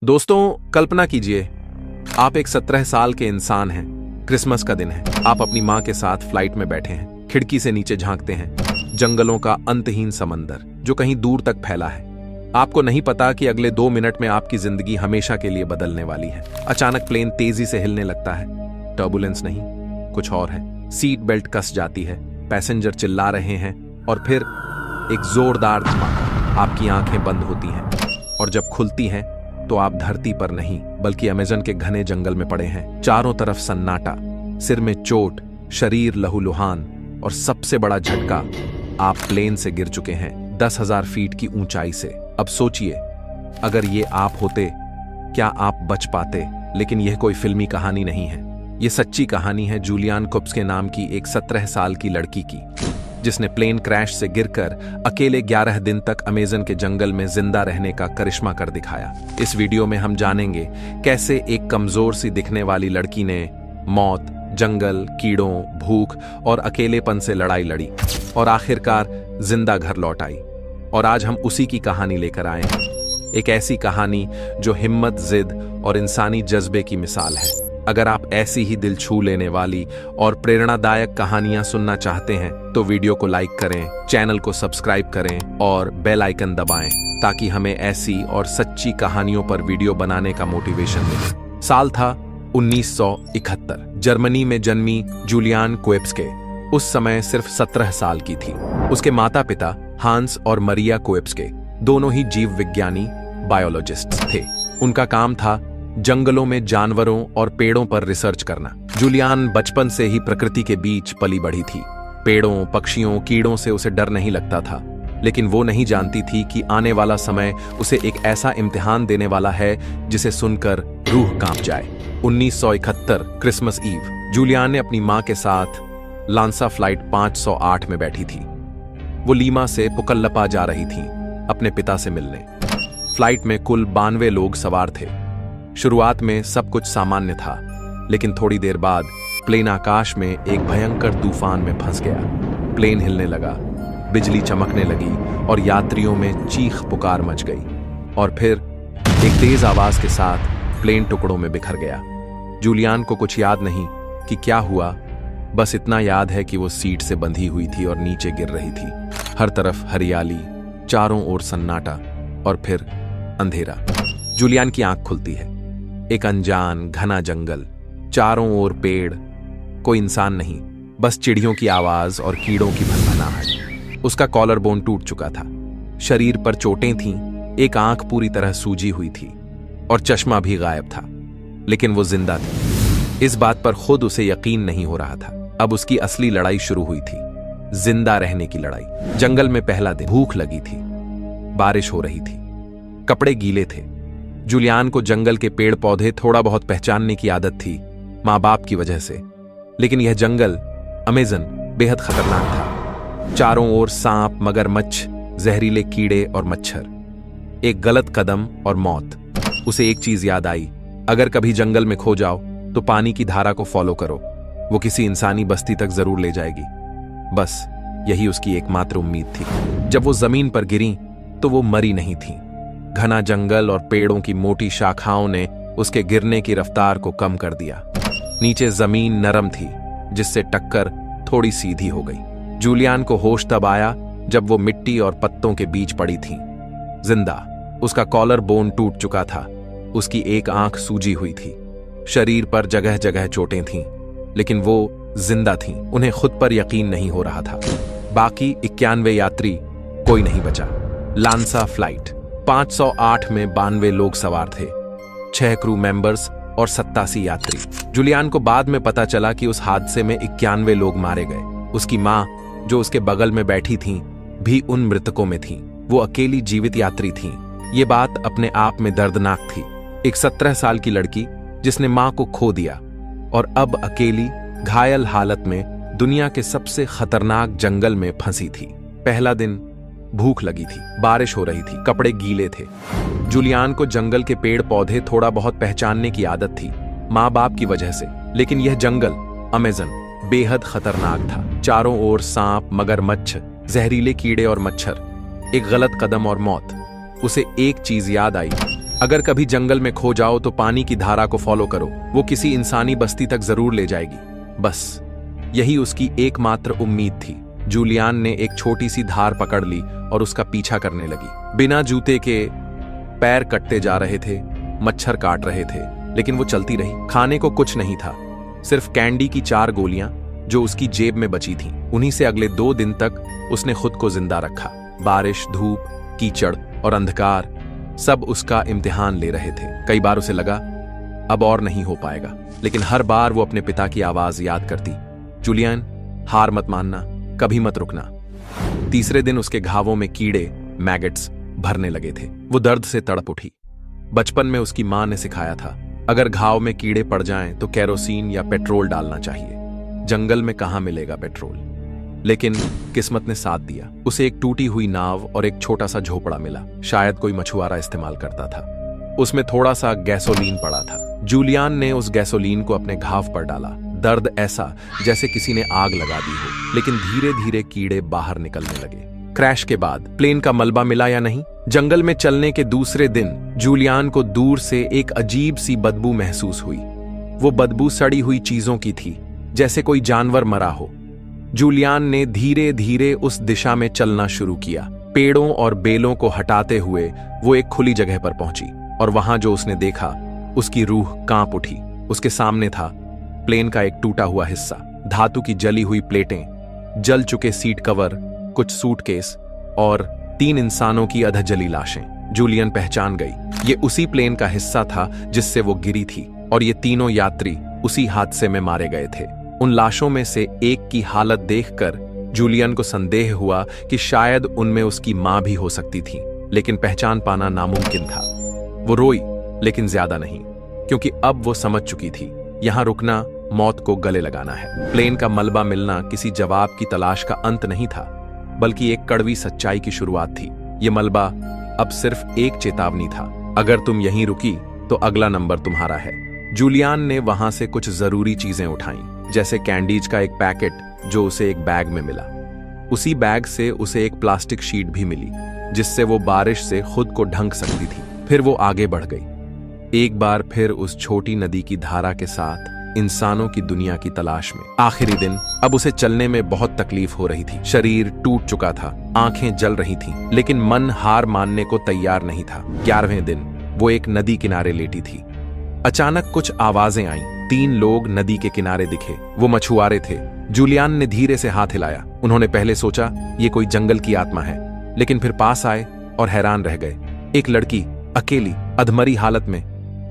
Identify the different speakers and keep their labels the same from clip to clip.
Speaker 1: दोस्तों, कल्पना कीजिए आप एक 17 साल के इंसान हैं। क्रिसमस का दिन है। आप अपनी माँ के साथ फ्लाइट में बैठे हैं। खिड़की से नीचे झांकते हैं। जंगलों का अंतहीन समंदर जो कहीं दूर तक फैला है। आपको नहीं पता कि अगले 2 मिनट में आपकी जिंदगी हमेशा के लिए बदलने वाली है। अचानक प्लेन तेजी से हिलने लगता है। टर्बुलेंस नहीं, कुछ और है। सीट बेल्ट कस जाती है, पैसेंजर चिल्ला रहे हैं और फिर एक जोरदार धमाका। आपकी आंखें बंद होती हैं और जब खुलती हैं तो आप धरती पर नहीं बल्कि अमेज़न के घने जंगल में पड़े हैं। चारों तरफ सन्नाटा, सिर में चोट, शरीर लहूलुहान और सबसे बड़ा झटका, आप प्लेन से गिर चुके हैं 10,000 फीट की ऊंचाई से। अब सोचिए, अगर ये आप होते, क्या आप बच पाते? लेकिन यह कोई फिल्मी कहानी नहीं है। यह सच्ची कहानी है जूलियान कुप्स के नाम की एक 17 साल की लड़की की, जिसने प्लेन क्रैश से गिरकर अकेले 11 दिन तक अमेज़न के जंगल में जिंदा रहने का करिश्मा कर दिखाया। इस वीडियो में हम जानेंगे कैसे एक कमजोर सी दिखने वाली लड़की ने मौत, जंगल, कीड़ों, भूख और अकेलेपन से लड़ाई लड़ी और आखिरकार जिंदा घर लौट आई। और आज हम उसी की कहानी लेकर आए हैं। एक ऐसी कहानी जो हिम्मत, जिद और इंसानी जज्बे की मिसाल है। अगर आप ऐसी ही दिल छू लेने वाली और प्रेरणादायक कहानियां सुनना चाहते हैं तो वीडियो को लाइक करें, चैनल को सब्सक्राइब करें और बेल आइकन दबाएं ताकि हमें ऐसी और सच्ची कहानियों पर वीडियो बनाने का मोटिवेशन मिले। साल था 1971। जर्मनी में जन्मी जूलियान कोएप्सके उस समय सिर्फ 17 साल की थी। उसके माता पिता हांस और मरिया कोएप्सके दोनों ही जीव विज्ञानी, बायोलॉजिस्ट थे। उनका काम था जंगलों में जानवरों और पेड़ों पर रिसर्च करना। जूलियान बचपन से ही प्रकृति के बीच पली बढ़ी थी। पेड़ों, पक्षियों, कीड़ों से उसे डर नहीं लगता था, लेकिन वो नहीं जानती थी कि आने वाला समय उसे एक ऐसा इम्तिहान देने वाला है जिसे सुनकर रूह कांप जाए। 1971 क्रिसमस ईव, जूलियान ने अपनी मां के साथ लांसा फ्लाइट 508 में बैठी थी। वो लीमा से पुकल्लपा जा रही थी अपने पिता से मिलने। फ्लाइट में कुल 92 लोग सवार थे। शुरुआत में सब कुछ सामान्य था, लेकिन थोड़ी देर बाद प्लेन आकाश में एक भयंकर तूफान में फंस गया। प्लेन हिलने लगा, बिजली चमकने लगी और यात्रियों में चीख पुकार मच गई। और फिर एक तेज आवाज के साथ प्लेन टुकड़ों में बिखर गया। जूलियान को कुछ याद नहीं कि क्या हुआ, बस इतना याद है कि वो सीट से बंधी हुई थी और नीचे गिर रही थी। हर तरफ हरियाली, चारों ओर सन्नाटा और फिर अंधेरा। जूलियान की आंख खुलती है। एक अनजान घना जंगल, चारों ओर पेड़, कोई इंसान नहीं, बस चिड़ियों की आवाज और कीड़ों की भनभनाहट। उसका कॉलर बोन टूट चुका था, शरीर पर चोटें थीं, एक आंख पूरी तरह सूजी हुई थी और चश्मा भी गायब था, लेकिन वो जिंदा थी। इस बात पर खुद उसे यकीन नहीं हो रहा था। अब उसकी असली लड़ाई शुरू हुई थी, जिंदा रहने की लड़ाई। जंगल में पहला दिन, भूख लगी थी, बारिश हो रही थी, कपड़े गीले थे। जूलियान को जंगल के पेड़ पौधे थोड़ा बहुत पहचानने की आदत थी, माँ बाप की वजह से, लेकिन यह जंगल, अमेज़न, बेहद खतरनाक था। चारों ओर सांप, मगरमच्छ, जहरीले कीड़े और मच्छर। एक गलत कदम और मौत। उसे एक चीज याद आई, अगर कभी जंगल में खो जाओ तो पानी की धारा को फॉलो करो, वो किसी इंसानी बस्ती तक जरूर ले जाएगी। बस यही उसकी एकमात्र उम्मीद थी। जब वो जमीन पर गिरी तो वो मरी नहीं थी। घना जंगल और पेड़ों की मोटी शाखाओं ने उसके गिरने की रफ्तार को कम कर दिया। नीचे जमीन नरम थी, जिससे टक्कर थोड़ी सीधी हो गई। जूलियान को होश तब आया जब वो मिट्टी और पत्तों के बीच पड़ी थी, जिंदा। उसका कॉलर बोन टूट चुका था, उसकी एक आंख सूजी हुई थी, शरीर पर जगह जगह चोटें थीं, लेकिन वो जिंदा थीं। उन्हें खुद पर यकीन नहीं हो रहा था। बाकी 91 यात्री, कोई नहीं बचा। लांसा फ्लाइट 508 में 92 लोग सवार थे, 6 क्रू मेंबर्स और 87 यात्री। जूलियान को बाद में पता चला कि उस हादसे में 91 लोग मारे गए। उसकी मां, जो उसके बगल में बैठी थीं, भी उन मृतकों में थीं। वो अकेली जीवित यात्री थीं। ये बात अपने आप में दर्दनाक थी। एक 17 साल की लड़की जिसने मां को खो दिया और अब अकेली, घायल हालत में दुनिया के सबसे खतरनाक जंगल में फंसी थी। पहला दिन, भूख लगी थी, बारिश हो रही थी, कपड़े गीले थे। जूलियान को जंगल के पेड़ पौधे थोड़ा बहुत पहचानने की आदत थी, माँ बाप की वजह से, लेकिन यह जंगल, अमेज़न, बेहद खतरनाक था। चारों ओर सांप, मगरमच्छ, जहरीले कीड़े और मच्छर। एक गलत कदम और मौत। उसे एक चीज याद आई, अगर कभी जंगल में खो जाओ तो पानी की धारा को फॉलो करो, वो किसी इंसानी बस्ती तक जरूर ले जाएगी। बस यही उसकी एकमात्र उम्मीद थी। जूलियान ने एक छोटी सी धार पकड़ ली और उसका पीछा करने लगी। बिना जूते के पैर कटते जा रहे थे, मच्छर काट रहे थे, लेकिन वो चलती रही। खाने को कुछ नहीं था, सिर्फ कैंडी की 4 गोलियां जो उसकी जेब में बची थीं। उन्हीं से अगले 2 दिन तक उसने खुद को जिंदा रखा। बारिश, धूप, कीचड़ और अंधकार सब उसका इम्तिहान ले रहे थे। कई बार उसे लगा अब और नहीं हो पाएगा, लेकिन हर बार वो अपने पिता की आवाज याद करती, जूलियन, हार मत मानना, कभी मत रुकना। तीसरे दिन उसके घावों में कीड़े, मैगट्स भरने लगे थे। वो दर्द से तड़प उठी। बचपन में उसकी मां ने सिखाया था, अगर घाव में कीड़े पड़ जाएं तो केरोसिन या पेट्रोल डालना चाहिए। जंगल में कहां मिलेगा पेट्रोल? लेकिन किस्मत ने साथ दिया। उसे एक टूटी हुई नाव और एक छोटा सा झोपड़ा मिला। शायद कोई मछुआरा इस्तेमाल करता था। उसमें थोड़ा सा गैसोलीन पड़ा था। जूलियान ने उस गैसोलीन को अपने घाव पर डाला। दर्द ऐसा जैसे किसी ने आग लगा दी हो, लेकिन धीरे धीरे कीड़े बाहर निकलने लगे। क्रैश के बाद प्लेन का मलबा मिला या नहीं? जंगल में चलने के दूसरे दिन जूलियान को दूर से एक अजीब सी बदबू महसूस हुई। वो बदबू सड़ी हुई चीजों की थी, जैसे कोई जानवर मरा हो। जूलियान ने धीरे धीरे उस दिशा में चलना शुरू किया। पेड़ों और बेलों को हटाते हुए वो एक खुली जगह पर पहुंची, और वहां जो उसने देखा, उसकी रूह कांप उठी। उसके सामने था प्लेन का एक टूटा हुआ हिस्सा, धातु की जली हुई प्लेटें, जल चुके सीट कवर, कुछ सूटकेस और 3 इंसानों की अधजली लाशें। जूलियन पहचान गई, ये उसी प्लेन का हिस्सा था जिससे वो गिरी थी, और ये तीनों यात्री उसी हादसे में मारे गए थे। उन लाशों में से एक की हालत देखकर जूलियन को संदेह हुआ कि शायद उनमें उसकी मां भी हो सकती थी, लेकिन पहचान पाना नामुमकिन था। वो रोई, लेकिन ज्यादा नहीं, क्योंकि अब वो समझ चुकी थी, यहां रुकना मौत को गले लगाना है। प्लेन का मलबा मिलना किसी जवाब की तलाश का अंत नहीं था, बल्कि एक कड़वी सच्चाई की शुरुआत थी। ये मलबा अब सिर्फ एक चेतावनी था, अगर तुम यहीं रुकी तो अगला नंबर तुम्हारा है। जूलियान ने वहां से कुछ जरूरी चीजें उठाईं, जैसे कैंडीज का एक पैकेट जो उसे एक बैग में मिला। उसी बैग से उसे एक प्लास्टिक शीट भी मिली, जिससे वो बारिश से खुद को ढंक सकती थी। फिर वो आगे बढ़ गई, एक बार फिर उस छोटी नदी की धारा के साथ इंसानों की दुनिया की तलाश में। आखिरी दिन, अब उसे चलने में बहुत तकलीफ हो रही थी। शरीर टूट चुका था, आंखें जल रही थीं, लेकिन मन हार मानने को तैयार नहीं था। 11वें दिन वो एक नदी किनारे लेटी थी। अचानक कुछ आवाजें आईं। 3 लोग नदी के किनारे दिखे। वो मछुआरे थे। जूलियान ने धीरे से हाथ हिलाया। उन्होंने पहले सोचा ये कोई जंगल की आत्मा है, लेकिन फिर पास आए और हैरान रह गए। एक लड़की, अकेली, अधमरी हालत में,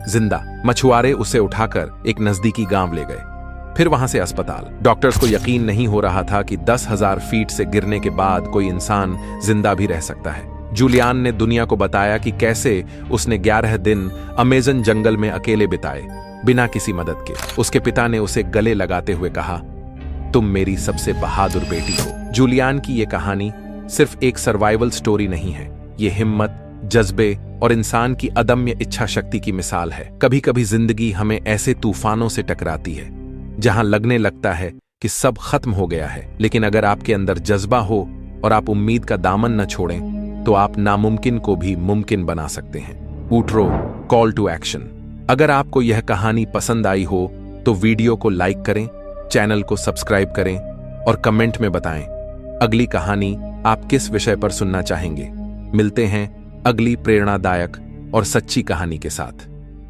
Speaker 1: जिंदा। मछुआरे उसे उठाकर एक नजदीकी गांव ले गए, फिर वहां से अस्पताल। डॉक्टर्स को यकीन नहीं हो रहा था कि 10,000 फीट से गिरने के बाद कोई इंसान जिंदा भी रह सकता है। जूलियान ने दुनिया को बताया कि कैसे उसने 11 दिन अमेज़न जंगल में अकेले बिताए, बिना किसी मदद के। उसके पिता ने उसे गले लगाते हुए कहा, तुम मेरी सबसे बहादुर बेटी हो। जूलियान की यह कहानी सिर्फ एक सर्वाइवल स्टोरी नहीं है, ये हिम्मत, जज्बे और इंसान की अदम्य इच्छा शक्ति की मिसाल है। कभी कभी जिंदगी हमें ऐसे तूफानों से टकराती है जहां लगने लगता है कि सब खत्म हो गया है, लेकिन अगर आपके अंदर जज्बा हो और आप उम्मीद का दामन न छोड़ें तो आप नामुमकिन को भी मुमकिन बना सकते हैं। ऊठो, कॉल टू एक्शन। अगर आपको यह कहानी पसंद आई हो तो वीडियो को लाइक करें, चैनल को सब्सक्राइब करें और कमेंट में बताएं अगली कहानी आप किस विषय पर सुनना चाहेंगे। मिलते हैं अगली प्रेरणादायक और सच्ची कहानी के साथ।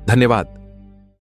Speaker 1: धन्यवाद।